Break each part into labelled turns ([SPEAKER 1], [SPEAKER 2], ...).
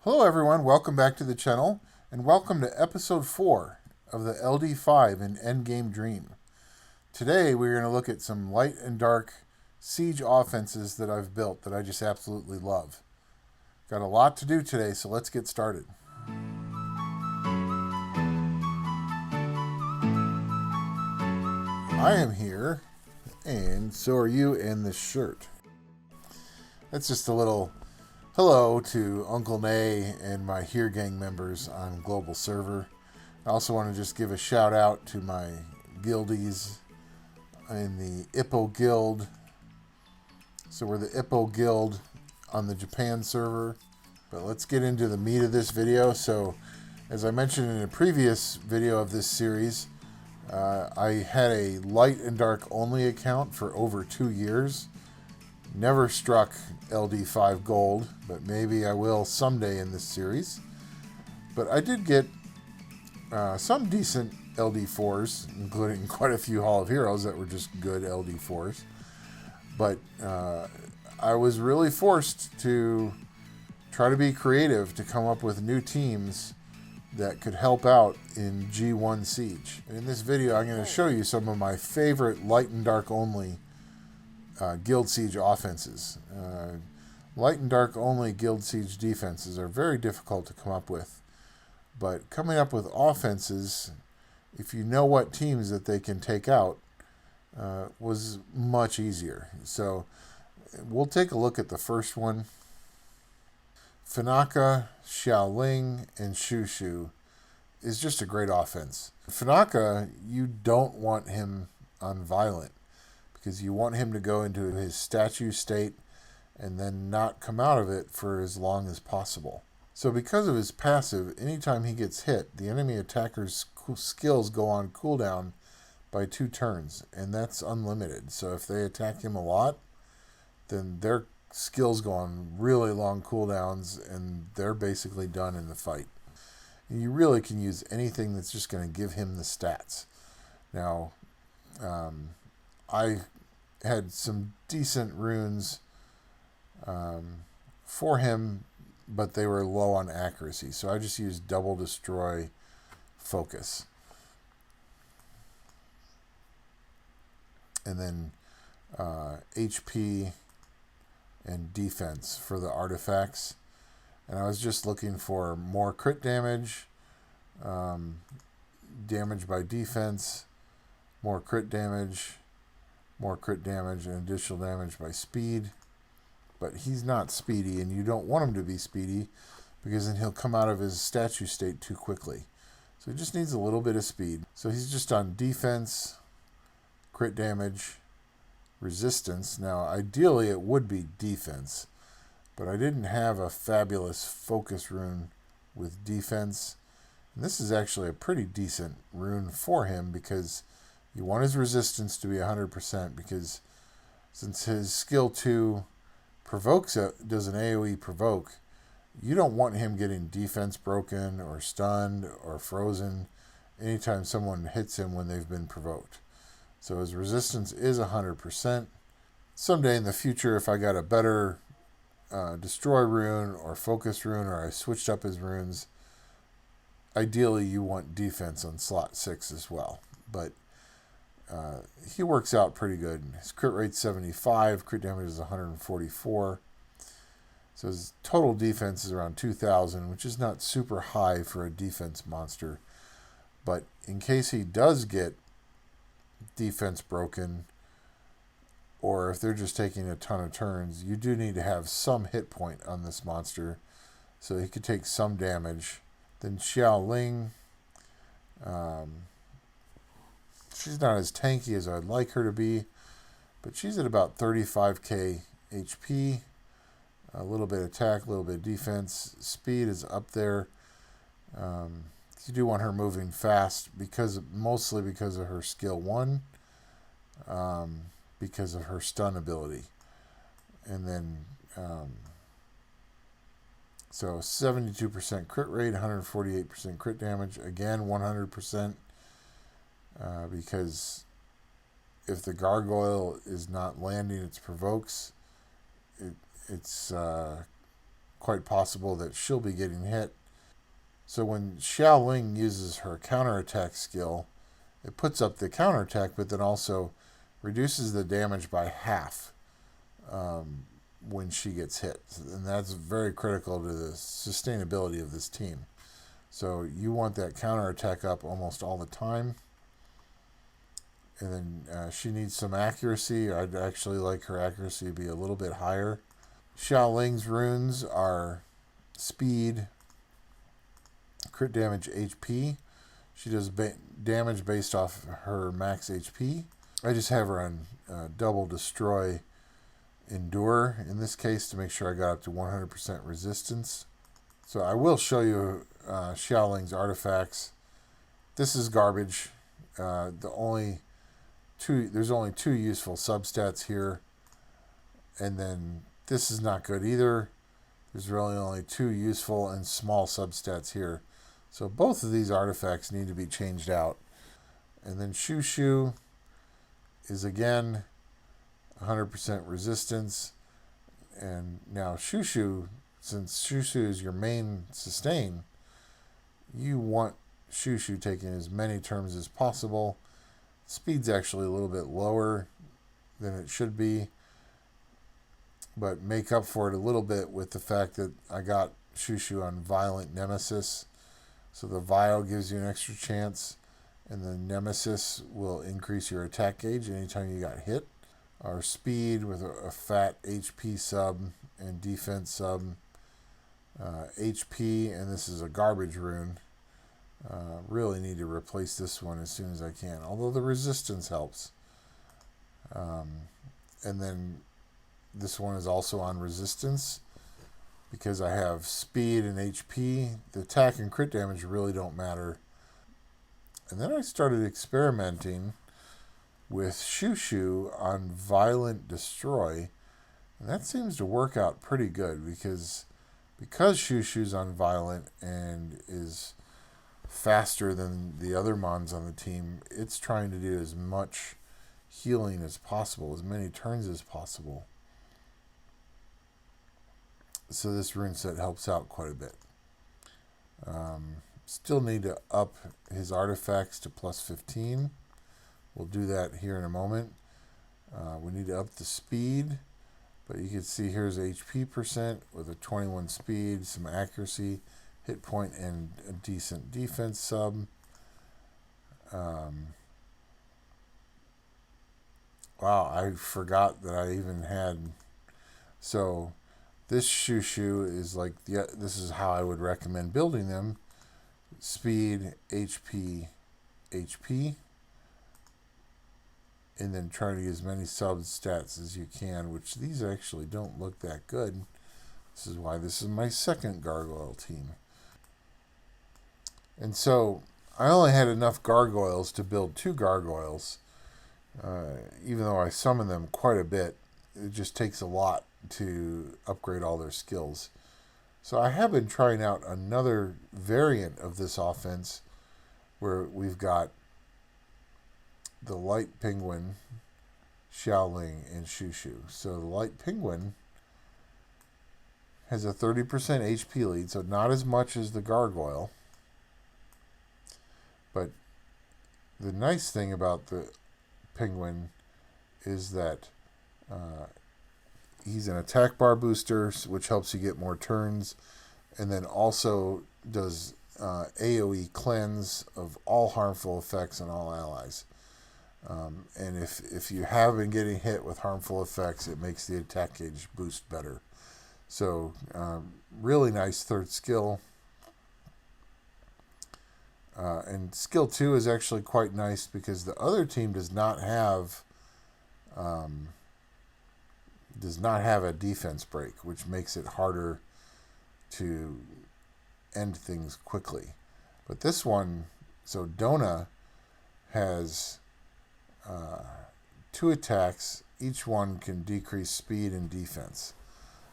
[SPEAKER 1] Hello everyone, welcome back to the channel, and welcome to episode 4 of the LD5 in Endgame Dream. Today we're going to look at some light and dark siege offenses that I've built that I just absolutely love. Got a lot to do today, so let's get started. I am here, and so are you in this shirt. That's just a little hello to Uncle Nay and my Here Gang members on Global Server. I also want to just give a shout out to my guildies in the IPPO Guild. So we're the IPPO Guild on the Japan server. But let's get into the meat of this video. So as I mentioned in a previous video of this series, I had a light and dark only account for over 2 years. Never struck LD5 gold, but maybe I will someday in this series. But I did get some decent LD4s, including quite a few Hall of Heroes that were just good LD4s. But I was really forced to try to be creative to come up with new teams that could help out in G1 Siege. In this video, I'm going to show you some of my favorite light and dark only Guild Siege offenses. Light and dark only Guild Siege defenses are very difficult to come up with, but coming up with offenses, if you know what teams that they can take out, was much easier. So we'll take a look at the first one. Phenaka, Xiao, Ling, and Xiao is just a great offense. Phenaka, you don't want him on violent, because you want him to go into his statue state and then not come out of it for as long as possible. So because of his passive, anytime he gets hit, the enemy attacker's skills go on cooldown by 2 turns, and that's unlimited. So if they attack him a lot, then their skills go on really long cooldowns, and they're basically done in the fight. And you really can use anything that's just going to give him the stats. Now, I had some decent runes for him, but they were low on accuracy. So I just used double destroy focus. And then HP and defense for the artifacts. And I was just looking for more crit damage, damage by defense, more crit damage, and additional damage by speed. But he's not speedy, and you don't want him to be speedy, because then he'll come out of his statue state too quickly. So he just needs a little bit of speed. So he's just on defense, crit damage, resistance. Now, ideally it would be defense, but I didn't have a fabulous focus rune with defense. And this is actually a pretty decent rune for him, because you want his resistance to be 100%, because since his skill 2 does an AoE provoke, you don't want him getting defense broken or stunned or frozen anytime someone hits him when they've been provoked. So his resistance is 100%. Someday in the future, if I got a better destroy rune or focus rune, or I switched up his runes, ideally you want defense on slot 6 as well. But he works out pretty good. His crit rate's 75, crit damage is 144. So his total defense is around 2,000, which is not super high for a defense monster. But in case he does get defense broken, or if they're just taking a ton of turns, you do need to have some hit point on this monster so he could take some damage. Then Xiao Ling, she's not as tanky as I'd like her to be, but she's at about 35k HP, a little bit of attack, a little bit of defense. Speed is up there. You do want her moving fast, mostly because of her skill 1, because of her stun ability. And then, so 72% crit rate, 148% crit damage, again 100%, because if the gargoyle is not landing its provokes, it's quite possible that she'll be getting hit. So when Xiao Ling uses her counterattack skill, it puts up the counterattack, but then also reduces the damage by half when she gets hit. And that's very critical to the sustainability of this team. So you want that counterattack up almost all the time. And then she needs some accuracy. I'd actually like her accuracy to be a little bit higher. Xiao Ling's runes are speed, crit damage, HP. She does damage based off her max HP. I just have her on double destroy endure in this case to make sure I got up to 100% resistance. So I will show you Xiao Ling's artifacts. This is garbage. There's only two useful substats here, and then this is not good either. There's really only two useful and small substats here. So both of these artifacts need to be changed out. And then Shushu is again 100% resistance. And now Shushu, since Shushu is your main sustain, you want Shushu taking as many turns as possible. Speed's actually a little bit lower than it should be, but make up for it a little bit with the fact that I got Shushu on Violent Nemesis. So the Vio gives you an extra chance, and the Nemesis will increase your attack gauge anytime you got hit. Our speed with a fat HP sub and defense sub. HP, and this is a garbage rune. Really need to replace this one as soon as I can, although the resistance helps. And then this one is also on resistance because I have speed and HP. The attack and crit damage really don't matter. And then I started experimenting with Shushu on Violent Destroy, and that seems to work out pretty good because Shushu's on Violent and is faster than the other mons on the team, it's trying to do as much healing as possible, as many turns as possible. So this rune set helps out quite a bit. Still need to up his artifacts to plus 15. We'll do that here in a moment. We need to up the speed, but you can see here's HP percent with a 21 speed, some accuracy, hit point, and a decent defense sub. Wow, I forgot that I even had. So this Shushu is like, this is how I would recommend building them. Speed, HP, HP. And then try to use as many sub-stats as you can, which these actually don't look that good. This is why this is my second gargoyle team. And so I only had enough gargoyles to build 2 gargoyles. Even though I summon them quite a bit, it just takes a lot to upgrade all their skills. So I have been trying out another variant of this offense where we've got the Light Penguin, Xiao Ling, and Shushu. So the Light Penguin has a 30% HP lead, so not as much as the Gargoyle. But the nice thing about the Penguin is that he's an attack bar booster, which helps you get more turns, and then also does AoE cleanse of all harmful effects on all allies. And if you have been getting hit with harmful effects, it makes the attack gauge boost better. So really nice third skill. And skill 2 is actually quite nice because the other team does not have a defense break, which makes it harder to end things quickly. But this one, so Dona has 2 attacks. Each one can decrease speed and defense.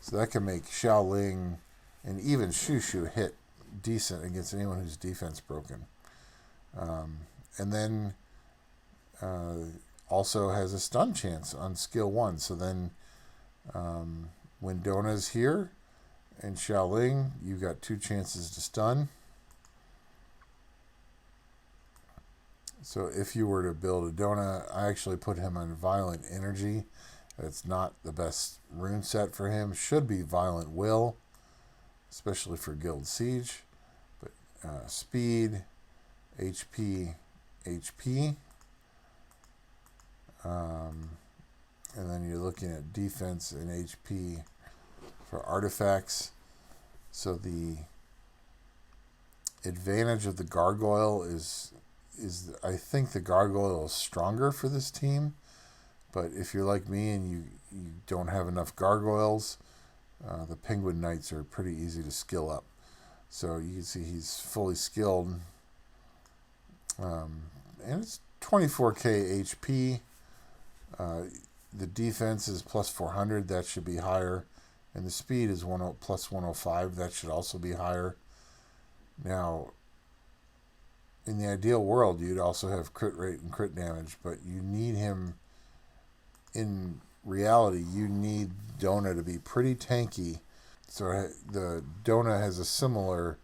[SPEAKER 1] So that can make Xiao Ling and even Shushu hit decent against anyone whose defense broken. And then also has a stun chance on skill 1. So then when Dona's here And Xiao Ling, you got 2 chances to stun. So if you were to build a Dona, I actually put him on Violent Energy. That's not the best rune set for him. Should be Violent Will, especially for Guild Siege. But speed, HP, HP. And then you're looking at defense and HP for artifacts. So the advantage of the gargoyle is I think the gargoyle is stronger for this team. But if you're like me and you don't have enough gargoyles, the penguin knights are pretty easy to skill up. So you can see he's fully skilled. And it's 24k HP. The defense is plus 400. That should be higher. And the speed is plus 105. That should also be higher. Now, in the ideal world, you'd also have crit rate and crit damage, but you need him. In reality, you need Dona to be pretty tanky. So the Dona has a similar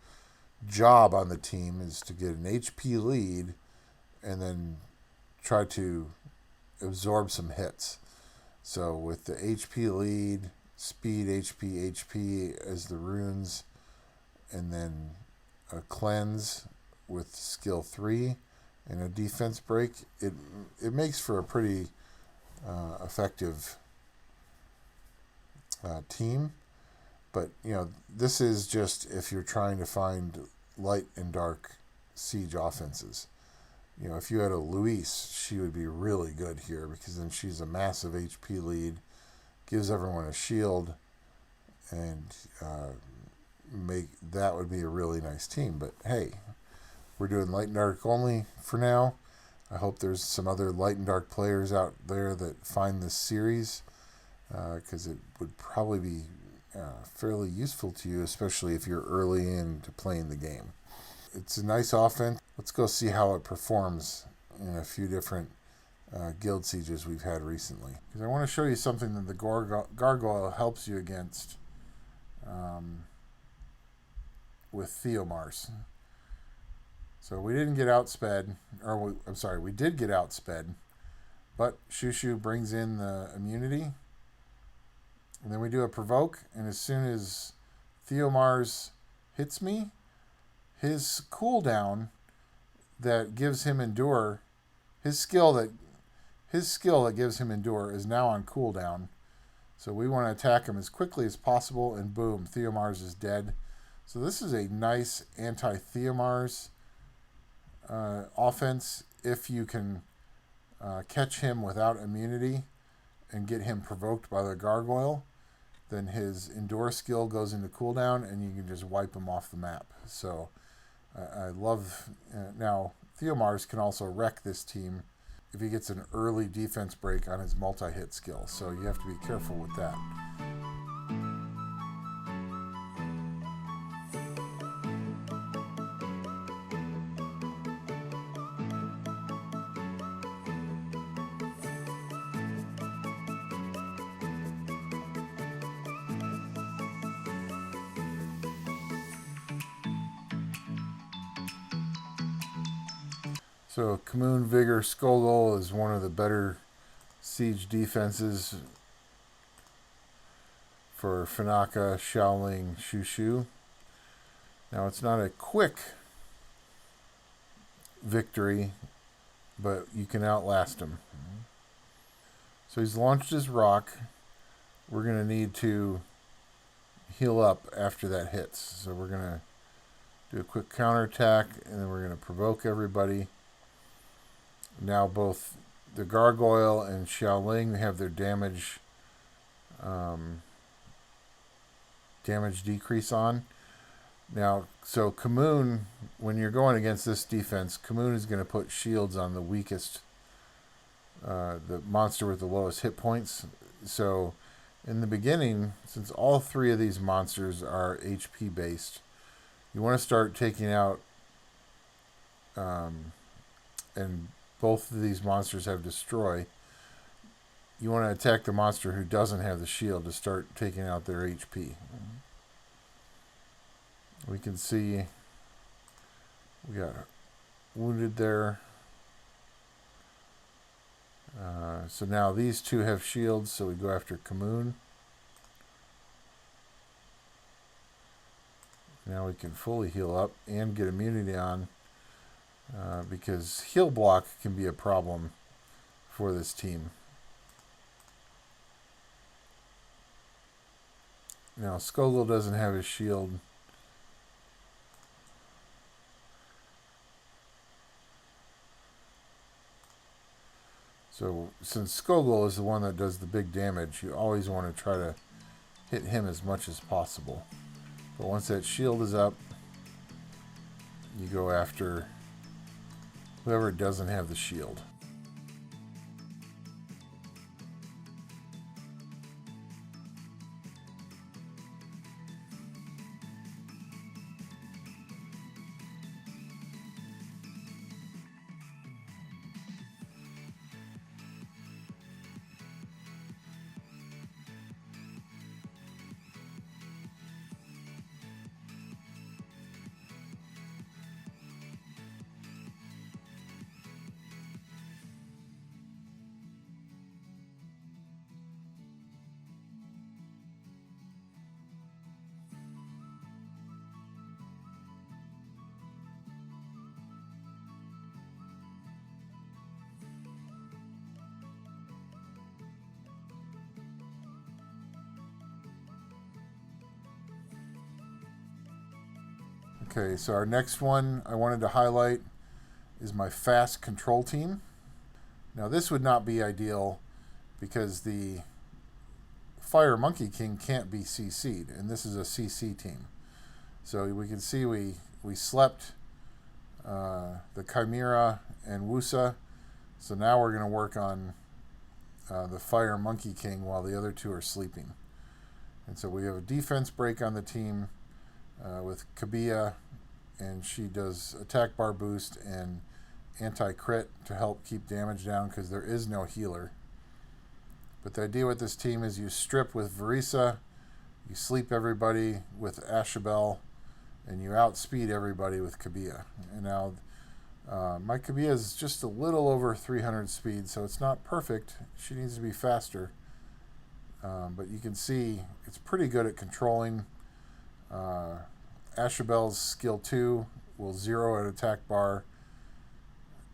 [SPEAKER 1] job on the team, is to get an HP lead and then try to absorb some hits. So with the HP lead, speed, HP as the runes, and then a cleanse with skill 3 and a defense break, it makes for a pretty effective team. But this is just if you're trying to find light and dark siege offenses. If you had a Luis, she would be really good here, because then she's a massive HP lead, gives everyone a shield, and that would be a really nice team. But hey, we're doing light and dark only for now. I hope there's some other light and dark players out there that find this series, because it would probably be fairly useful to you, especially if you're early into playing the game. It's a nice offense. Let's go see how it performs in a few different guild sieges we've had recently. Because I want to show you something that the gargoyle helps you against with Theomars. So we didn't get outsped, we did get outsped, but Shushu brings in the immunity. And then we do a provoke, and as soon as Theomars hits me, his cooldown that gives him endure, his skill that gives him endure is now on cooldown. So we want to attack him as quickly as possible, and boom, Theomars is dead. So this is a nice anti-Theomars offense if you can catch him without immunity and get him provoked by the gargoyle. Then his endure skill goes into cooldown, and you can just wipe him off the map. So I love... now, Theomars can also wreck this team if he gets an early defense break on his multi-hit skill. So you have to be careful with that. So Kamoon, Vigor, Skolgol is one of the better siege defenses for Phenaka, Xiaoling, Shushu. Now it's not a quick victory, but you can outlast him. So he's launched his rock. We're going to need to heal up after that hits. So we're going to do a quick counterattack, and then we're going to provoke everybody. Now both the Gargoyle and Xiaoling have their damage decrease on. Now, so Kamoon, when you're going against this defense, Kamoon is going to put shields on the weakest, the monster with the lowest hit points. So in the beginning, since all three of these monsters are HP based, you want to start taking out, and both of these monsters have destroy. You want to attack the monster who doesn't have the shield to start taking out their HP. We can see we got wounded there. So now these two have shields, so we go after Kamoon. Now we can fully heal up and get immunity on, because heal block can be a problem for this team. Now Skogul doesn't have his shield. So since Skogul is the one that does the big damage, you always want to try to hit him as much as possible. But once that shield is up, you go after whoever doesn't have the shield. Okay, so our next one I wanted to highlight is my fast control team. Now this would not be ideal because the Fire Monkey King can't be CC'd, and this is a CC team. So we can see we slept the Chimera and Wusa, so now we're going to work on the Fire Monkey King while the other two are sleeping. And so we have a defense break on the team with Kabilla, and she does attack bar boost and anti-crit to help keep damage down because there is no healer. But the idea with this team is you strip with Varessa, you sleep everybody with Aschubel, and you outspeed everybody with Kabilla. And now my Kabilla is just a little over 300 speed, so it's not perfect. She needs to be faster. But you can see it's pretty good at controlling. Aschubel's skill 2 will 0 at attack bar,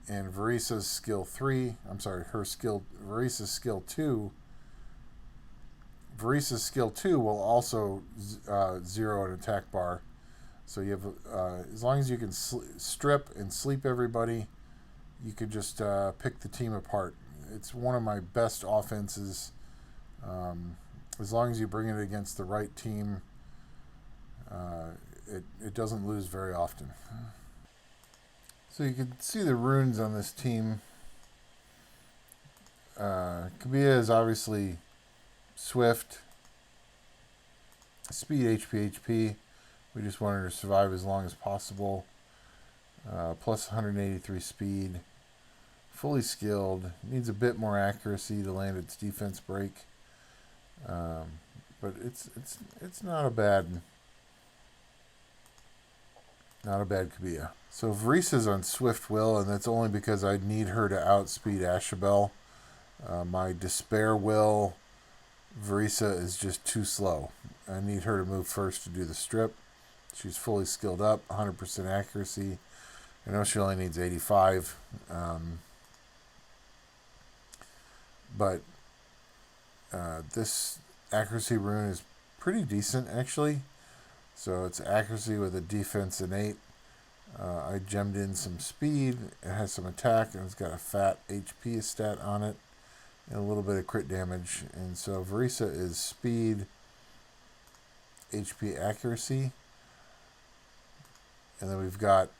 [SPEAKER 1] and Varessa's skill 3, Varessa's skill 2 will also 0 at attack bar. So you have, as long as you can strip and sleep everybody, you could just pick the team apart. It's one of my best offenses. As long as you bring it against the right team, it doesn't lose very often. So you can see the runes on this team. Kabilla is obviously swift, speed, HP. We just want her to survive as long as possible. Plus 183 speed, fully skilled. Needs a bit more accuracy to land its defense break, but it's not a bad Kabilla. So Varessa's on Swift Will, and that's only because I need her to outspeed Aschubel. My Despair Will, Varessa is just too slow. I need her to move first to do the strip. She's fully skilled up, 100% accuracy. I know she only needs 85. But this accuracy rune is pretty decent, actually. So it's accuracy with a defense innate. I gemmed in some speed. It has some attack, and it's got a fat HP stat on it, and a little bit of crit damage. And so Varessa is speed, HP, accuracy. And then we've got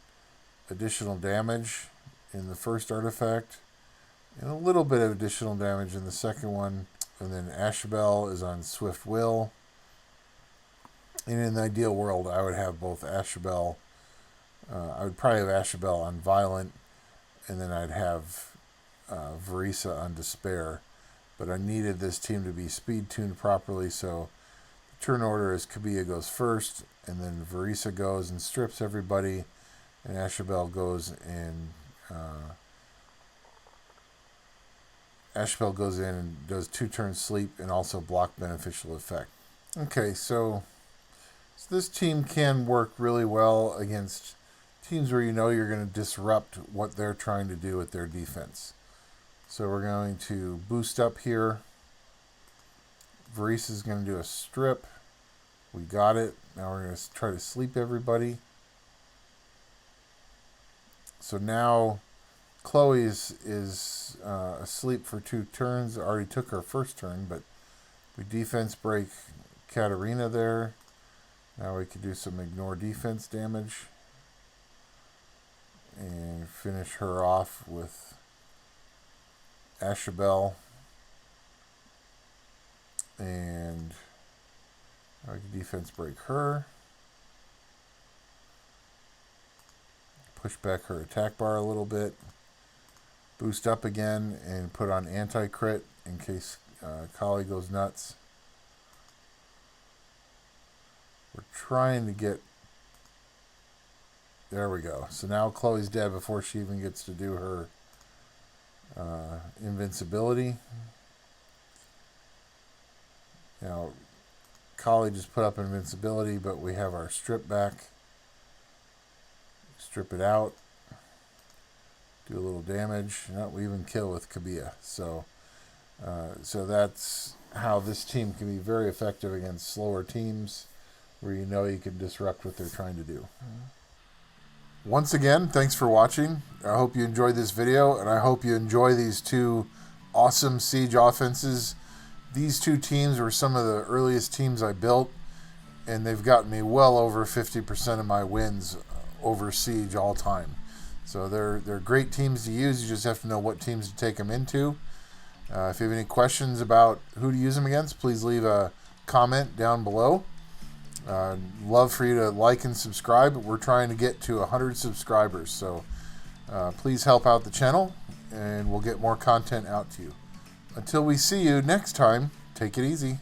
[SPEAKER 1] additional damage in the first artifact, and a little bit of additional damage in the second one. And then Aschubel is on Swift Will. And in the ideal world, I would have both Aschubel. I would probably have Aschubel on Violent, and then I'd have Varessa on Despair. But I needed this team to be speed tuned properly, so the turn order is Kabilla goes first, and then Varessa goes and strips everybody, and Aschubel goes and does 2 turns sleep and also block beneficial effect. Okay, so this team can work really well against teams where you know you're going to disrupt what they're trying to do with their defense. So we're going to boost up here. Varessa is going to do a strip. We got it. Now we're going to try to sleep everybody. So now Chloe is asleep for 2 turns. Already took her first turn, but we defense break Katarina there. Now we could do some ignore defense damage and finish her off with Aschubel. And I can defense break her. Push back her attack bar a little bit. Boost up again and put on anti-crit in case Kali goes nuts. We're trying to get... There we go. So now Chloe's dead before she even gets to do her invincibility. Now, Kali just put up invincibility, but we have our strip back. Strip it out. Do a little damage. We even kill with Kabilla. So that's how this team can be very effective against slower teams where you know you can disrupt what they're trying to do. Once again, thanks for watching. I hope you enjoyed this video, and I hope you enjoy these 2 awesome Siege offenses. These 2 teams were some of the earliest teams I built, and they've gotten me well over 50% of my wins over Siege all time. So they're great teams to use. You just have to know what teams to take them into. If you have any questions about who to use them against, please leave a comment down below. Love for you to like and subscribe. We're trying to get to 100 subscribers, so please help out the channel, and we'll get more content out to you. Until we see you next time, take it easy.